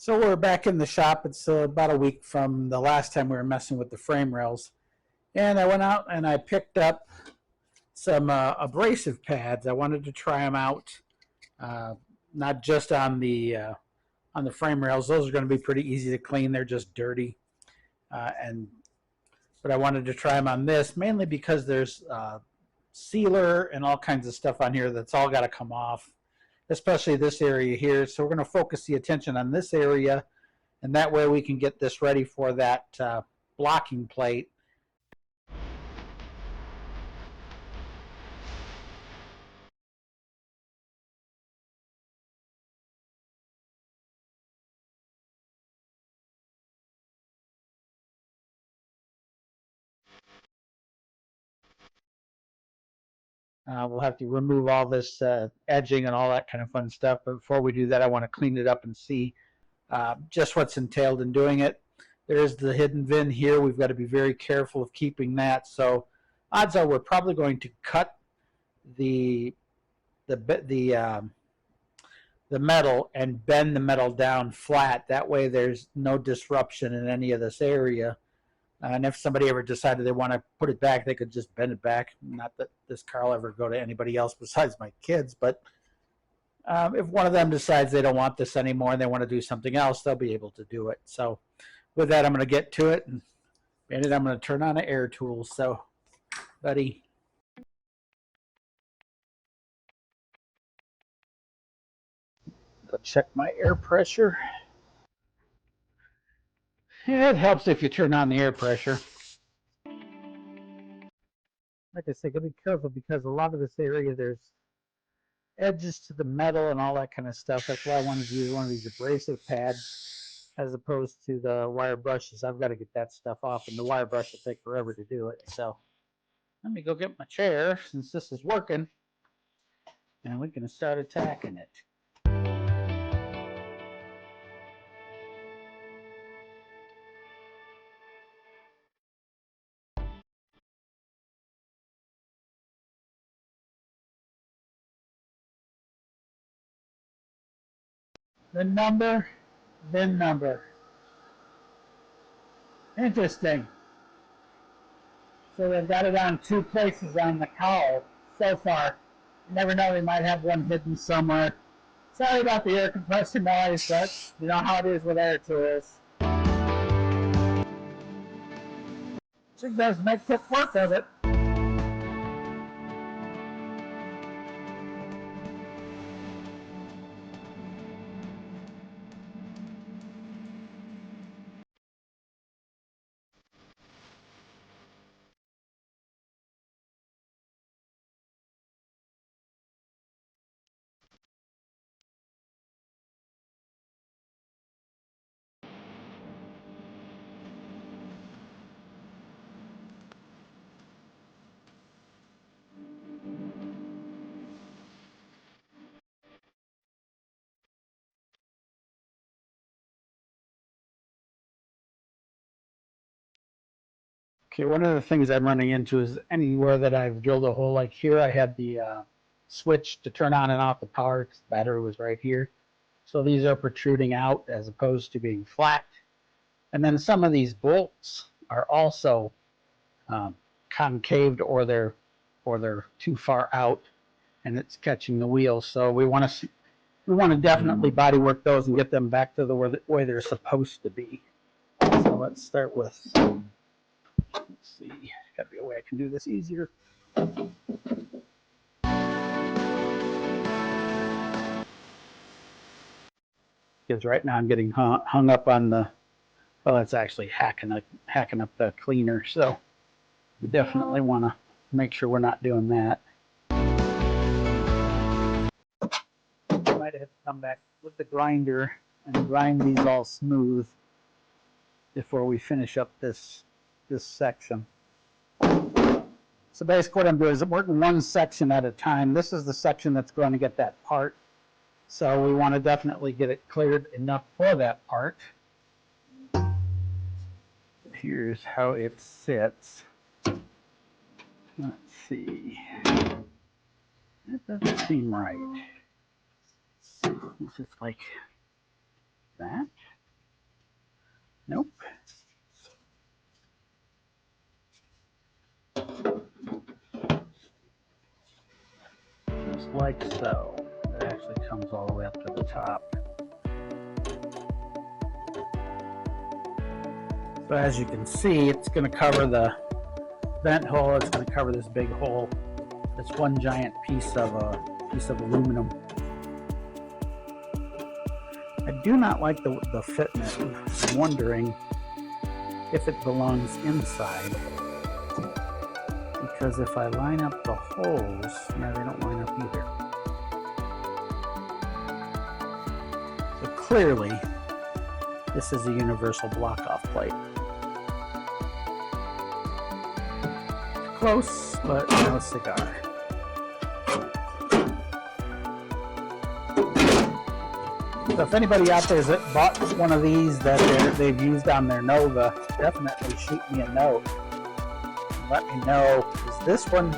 So we're back in the shop. It's about a week from the last time we were messing with the frame rails. And I went out and I picked up some abrasive pads. I wanted to try them out, not just on the frame rails. Those are going to be pretty easy to clean. They're just dirty. But I wanted to try them on this, mainly because there's sealer and all kinds of stuff on here that's all got to come off, especially this area here. So we're going to focus the attention on this area, and that way we can get this ready for that blocking plate. We'll have to remove all this edging and all that kind of fun stuff. But before we do that, I want to clean it up and see just what's entailed in doing it. There's the hidden VIN here. We've got to be very careful of keeping that. So odds are we're probably going to cut the metal and bend the metal down flat. That way there's no disruption in any of this area. And if somebody ever decided they want to put it back, they could just bend it back. Not that this car will ever go to anybody else besides my kids, but if one of them decides they don't want this anymore and they want to do something else, they'll be able to do it. So with that, I'm going to get to it. And Bandit, I'm going to turn on the air tools. So, buddy. Go check my air pressure. It helps if you turn on the air pressure. Like I said, gotta be careful because a lot of this area there's edges to the metal and all that kind of stuff. That's why I wanted to use one of these abrasive pads as opposed to the wire brushes. I've got to get that stuff off, and the wire brush will take forever to do it. So let me go get my chair since this is working, and we can start attacking it. VIN number. Interesting. So they've got it on 2 places on the cowl so far. You never know, they might have one hidden somewhere. Sorry about the air compressor noise, but you know how it is with air tools. It does make quick work of it. Okay, one of the things I'm running into is anywhere that I've drilled a hole, like here I had the switch to turn on and off the power because the battery was right here. So these are protruding out as opposed to being flat. And then some of these bolts are also concaved, or they're too far out and it's catching the wheel. So we want to definitely body work those and get them back to the way they're supposed to be. So let's start with, let's see, gotta be a way I can do this easier. Because right now I'm getting hung up on the, well, it's actually hacking up the cleaner. So we definitely want to make sure we're not doing that. Might have to come back with the grinder and grind these all smooth before we finish up this section. So basically what I'm doing is I'm working one section at a time. This is the section that's going to get that part. So we want to definitely get it cleared enough for that part. Here's how it sits. Let's see. That doesn't seem right. It's just like that. like so. It actually comes all the way up to the top. So as you can see, it's going to cover the vent hole. It's going to cover this big hole. It's one giant piece of aluminum. I do not like the fitment. I'm wondering if it belongs inside. Because if I line up the holes, yeah, they don't line up either. So clearly, this is a universal block-off plate. Close, but no cigar. So if anybody out there that bought one of these that they've used on their Nova, definitely shoot me a note. Let me know, because this one,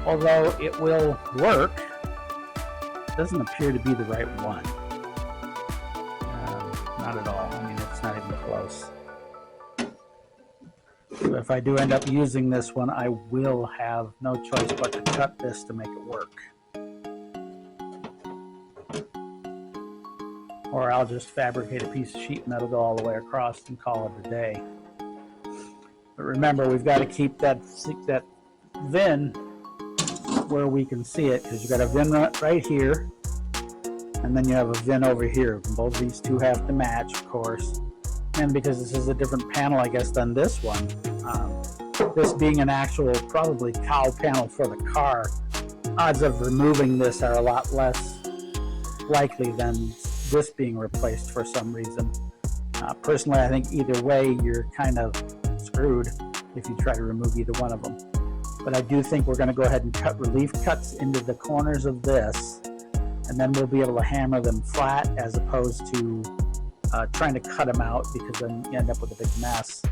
although it will work, doesn't appear to be the right one. Not at all. I mean, it's not even close. So if I do end up using this one, I will have no choice but to cut this to make it work. Or I'll just fabricate a piece of sheet metal, go all the way across, and call it a day. But remember, we've got to keep that VIN where we can see it, because you've got a VIN right here, and then you have a VIN over here. Both these two have to match, of course. And because this is a different panel, I guess, than this one, this being an actual, probably cowl panel for the car, odds of removing this are a lot less likely than this being replaced for some reason. Personally, I think either way, you're kind of screwed if you try to remove either one of them. But I do think we're going to go ahead and cut relief cuts into the corners of this, and then we'll be able to hammer them flat as opposed to trying to cut them out, because then you end up with a big mess.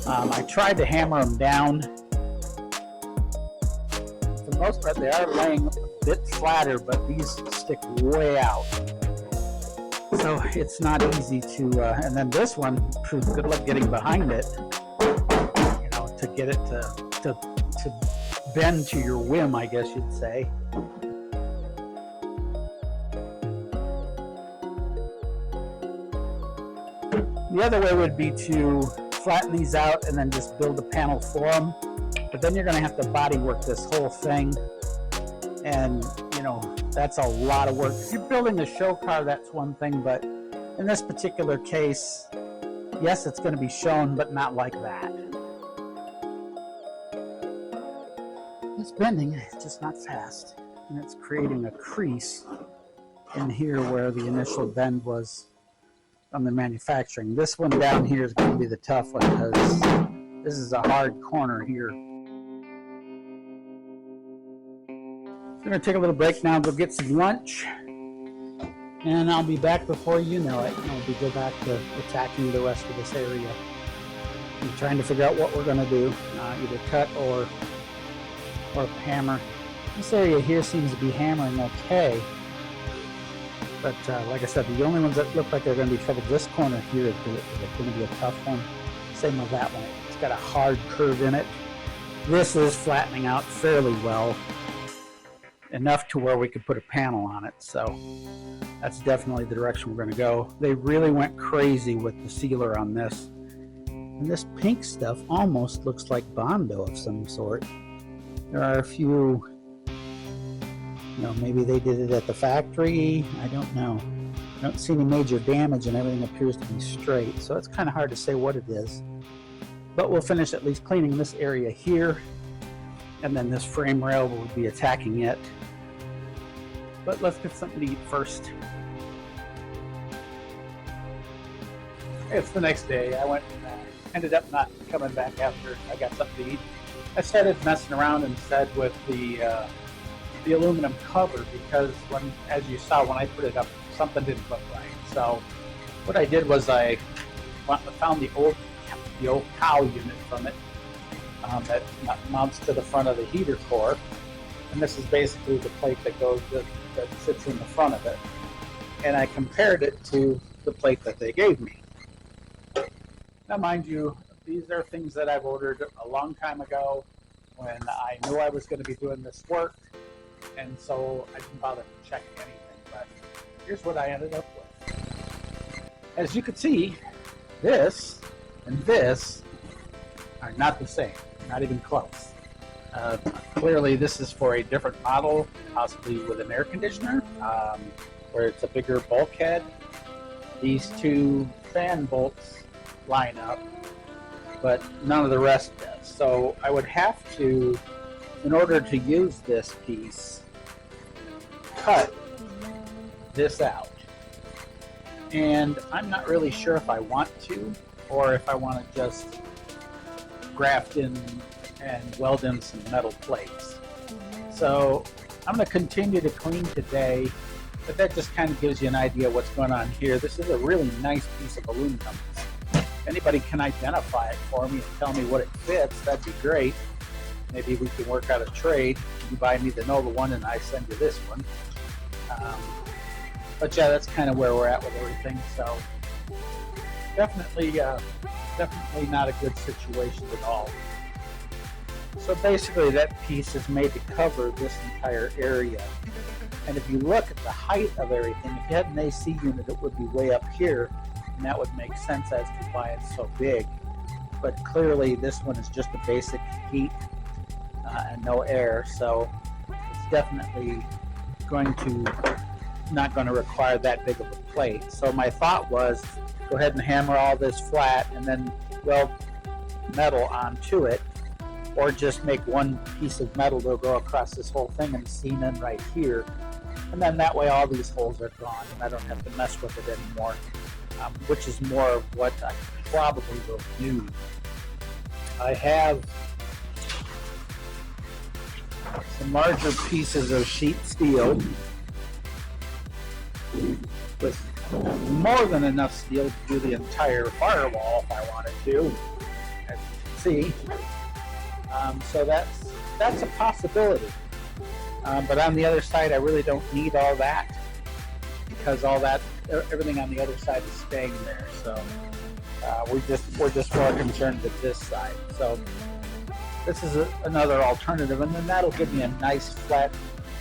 I tried to hammer them down. For the most part, they are laying a bit flatter, but these stick way out. So it's not easy to, and then this one, good luck getting behind it, you know, to get it to bend to your whim, I guess you'd say. The other way would be to flatten these out and then just build a panel for them. But then you're going to have to body work this whole thing. And, you know, that's a lot of work. If you're building a show car, that's one thing. But in this particular case, yes, it's going to be shown, but not like that. It's bending, it's just not fast. And it's creating a crease in here where the initial bend was on the manufacturing. This one down here is going to be the tough one, because this is a hard corner here. So I'm going to take a little break now, go get some lunch, and I'll be back before you know it. I'll go back to attacking the rest of this area. I'm trying to figure out what we're going to do, either cut or hammer. This area here seems to be hammering okay. But like I said, the only ones that look like they're going to be trouble, this corner here is going to be a tough one. Same with that one. It's got a hard curve in it. This is flattening out fairly well, enough to where we could put a panel on it. So that's definitely the direction we're going to go. They really went crazy with the sealer on this. And this pink stuff almost looks like Bondo of some sort. There are a few, you know, maybe they did it at the factory. I don't know. I don't see any major damage, and everything appears to be straight. So it's kind of hard to say what it is. But we'll finish at least cleaning this area here, and then this frame rail will be attacking it. But let's get something to eat first. It's the next day. I went and ended up not coming back after I got something to eat. I started messing around instead with the aluminum cover, because when, as you saw when I put it up, something didn't look right. So what I did was I found the old cowl unit from it that mounts to the front of the heater core, and this is basically the plate that sits in the front of it. And I compared it to the plate that they gave me. Now, mind you, these are things that I've ordered a long time ago when I knew I was going to be doing this work. and so I didn't bother to check anything. But here's what I ended up with. As you can see, this and this are not the same, not even close. Clearly this is for a different model, possibly with an air conditioner, where it's a bigger bulkhead. These two fan bolts line up, but none of the rest does. So I would have to, in order to use this piece, cut this out. And I'm not really sure if I want to, or if I want to just graft in and weld in some metal plates. So I'm going to continue to clean today, but that just kind of gives you an idea of what's going on here. This is a really nice piece of aluminum. If anybody can identify it for me and tell me what it fits, that'd be great. Maybe we can work out a trade. You buy me the Nova one and I send you this one. But yeah, that's kind of where we're at with everything. So definitely not a good situation at all. So basically that piece is made to cover this entire area. And if you look at the height of everything, if you had an AC unit, it would be way up here, and that would make sense as to why it's so big. But clearly this one is just a basic heat and no air, so it's definitely not going to require that big of a plate. So my thought was, go ahead and hammer all this flat and then weld metal onto it, or just make one piece of metal to go across this whole thing and seam in right here. And then that way all these holes are gone and I don't have to mess with it anymore, which is more of what I probably will do. I have some larger pieces of sheet steel with more than enough steel to do the entire firewall if I wanted to, as you can see. So that's a possibility. But on the other side, I really don't need all that, because everything on the other side is staying there. So we're just more concerned with this side. So this is another alternative, and then that'll give me a nice flat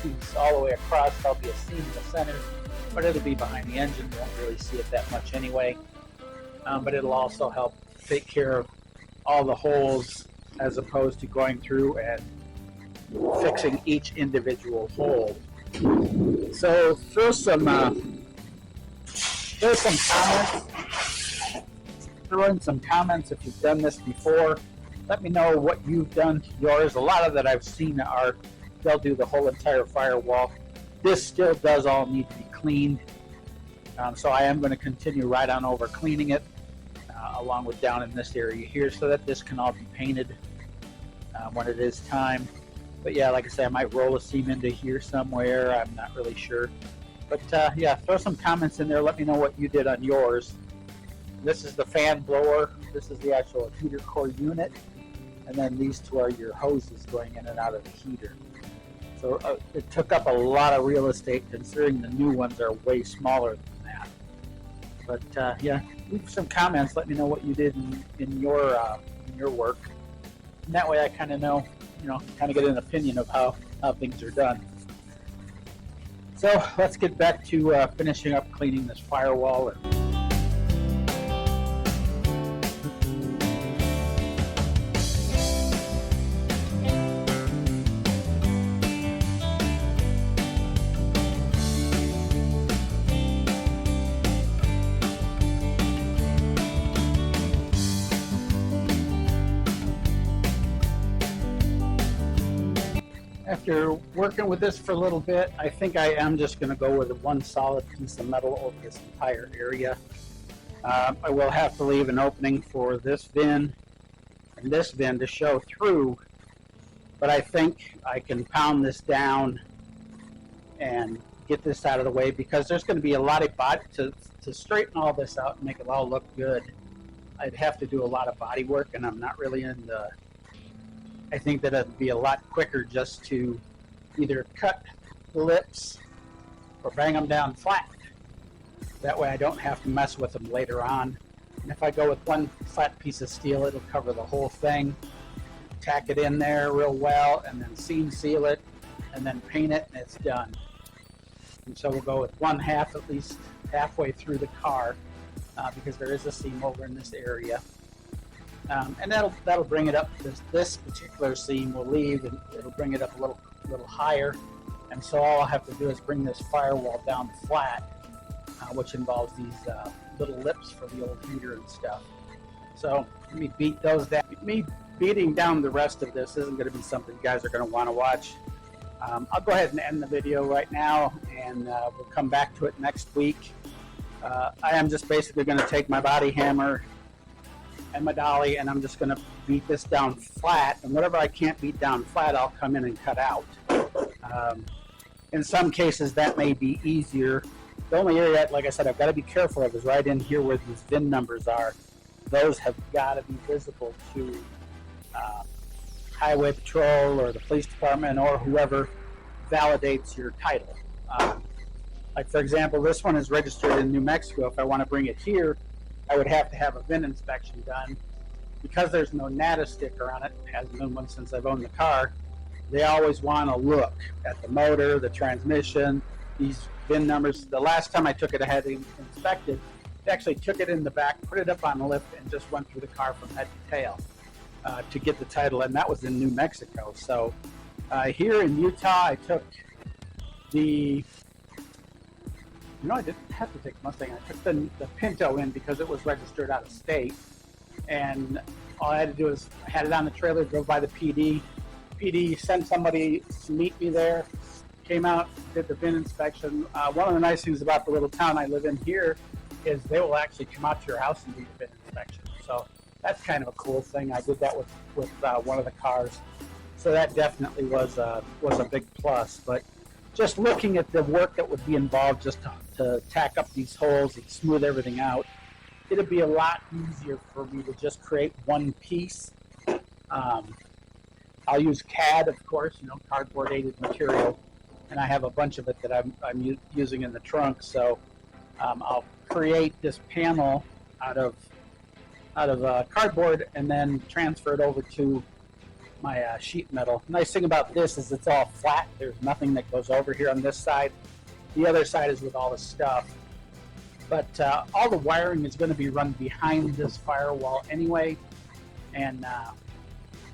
piece all the way across. There'll be a seam in the center, but it'll be behind the engine. You won't really see it that much anyway. But it'll also help take care of all the holes, as opposed to going through and fixing each individual hole. So throw some comments if you've done this before. Let me know what you've done to yours. A lot of that I've seen they'll do the whole entire firewall. This still does all need to be cleaned. So I am going to continue right on over cleaning it, along with down in this area here, so that this can all be painted when it is time. But yeah, like I say, I might roll a seam into here somewhere. I'm not really sure. But yeah, throw some comments in there. Let me know what you did on yours. This is the fan blower. This is the actual heater core unit. And then these two are your hoses going in and out of the heater. So it took up a lot of real estate, considering the new ones are way smaller than that. But yeah, leave some comments. Let me know what you did in your work. And that way I kind of know, kind of get an opinion of how things are done. So let's get back to finishing up cleaning this firewall. After working with this for a little bit, I think I am just going to go with one solid piece of metal over this entire area. I will have to leave an opening for this vent and this vent to show through, but I think I can pound this down and get this out of the way, because there's going to be a lot of body to straighten all this out and make it all look good. I'd have to do a lot of body work, and I'm not really in the I think that it'd be a lot quicker just to either cut the lips or bang them down flat. That way I don't have to mess with them later on. And if I go with one flat piece of steel, it'll cover the whole thing. Tack it in there real well and then seam seal it. and then paint it, and it's done. And so we'll go with one half at least halfway through the car, because there is a seam over in this area. And that'll bring it up. This particular seam will leave, and it'll bring it up a little higher. And so all I'll have to do is bring this firewall down flat, which involves these little lips for the old heater and stuff. So let me beat those down. Me beating down the rest of this isn't going to be something you guys are going to want to watch. I'll go ahead and end the video right now, and we'll come back to it next week. I am just basically going to take my body hammer and my dolly, and I'm just going to beat this down flat, and whatever I can't beat down flat, I'll come in and cut out. In some cases, that may be easier. The only area, like I said, I've got to be careful of is right in here where these VIN numbers are. Those have got to be visible to Highway Patrol or the police department or whoever validates your title. Like, for example, this one is registered in New Mexico. If I want to bring it here, I would have to have a VIN inspection done. Because there's no NATA sticker on it, hasn't been one since I've owned the car, they always want to look at the motor, the transmission, these VIN numbers. The last time I took it, I had it inspected. They actually took it in the back, put it up on the lift, and just went through the car from head to tail to get the title, and that was in New Mexico. So here in Utah, I took the... I didn't have to take the Mustang. I took the Pinto in because it was registered out of state. And all I had to do is I had it on the trailer, drove by the PD. PD sent somebody to meet me there, came out, did the VIN inspection. One of the nice things about the little town I live in here is they will actually come out to your house and do the VIN inspection. So that's kind of a cool thing. I did that with one of the cars. So that definitely was a big plus. But just looking at the work that would be involved just to tack up these holes and smooth everything out, it'd be a lot easier for me to just create one piece. I'll use CAD, of course, cardboard aided material, and I have a bunch of it that I'm using in the trunk. So I'll create this panel out of cardboard and then transfer it over to my sheet metal. Nice thing about this is it's all flat. There's nothing that goes over here on this side. The other side is with all the stuff. But all the wiring is going to be run behind this firewall anyway, and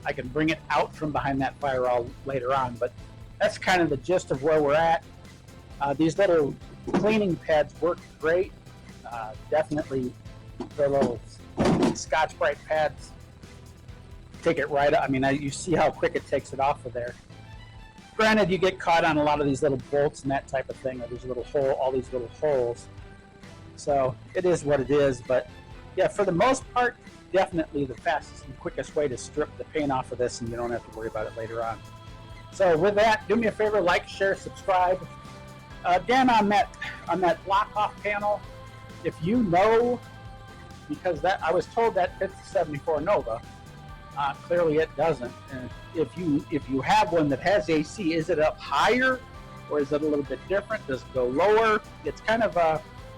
I can bring it out from behind that firewall later on. But that's kind of the gist of where we're at. These little cleaning pads work great. Definitely the little Scotch-Brite pads take it right up. I mean, you see how quick it takes it off of there. Granted, you get caught on a lot of these little bolts and that type of thing, or all these little holes. So it is what it is. But yeah, for the most part, definitely the fastest and quickest way to strip the paint off of this, and you don't have to worry about it later on. So with that, do me a favor, like, share, subscribe. Again, on that block off panel, if you know, because I was told that fits the 74 Nova. Clearly it doesn't. And if you have one that has AC, is it up higher or is it a little bit different? Does it go lower? It's kind of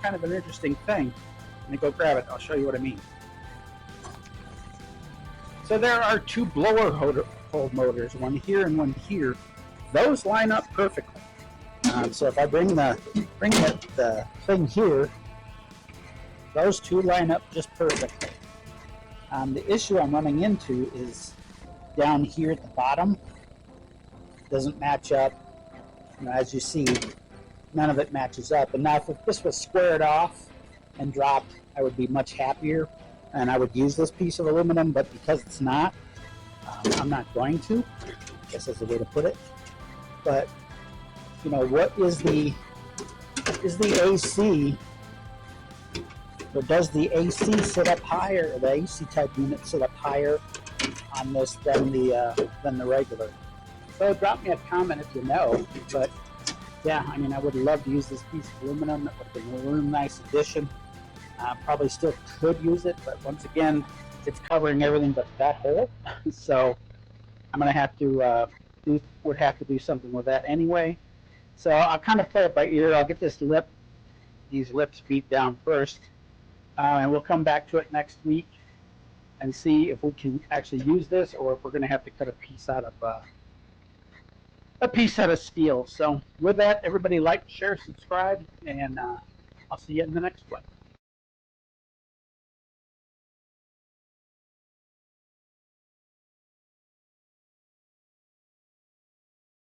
an interesting thing. Let me go grab it. I'll show you what I mean. So there are two blower hole motors, one here and one here. Those line up perfectly. So if I bring the thing here, those two line up just perfectly. The issue I'm running into is down here at the bottom. Doesn't match up. As you see, none of it matches up. And now if this was squared off and dropped, I would be much happier, and I would use this piece of aluminum, but because it's not, I'm not going to. I guess that's the way to put it. But, what is the AC? Or does the AC sit up higher, or the AC type unit sit up higher on this than the regular? So drop me a comment if you know. But yeah, I would love to use this piece of aluminum. It would have been a really nice addition. Probably still could use it, but once again, it's covering everything but that hole. So I'm gonna have to would have to do something with that anyway. So I'll kind of play it by ear. I'll get these lips beat down first. And we'll come back to it next week and see if we can actually use this, or if we're going to have to cut a piece out of a piece out of steel. So with that, everybody like, share, subscribe, and I'll see you in the next one.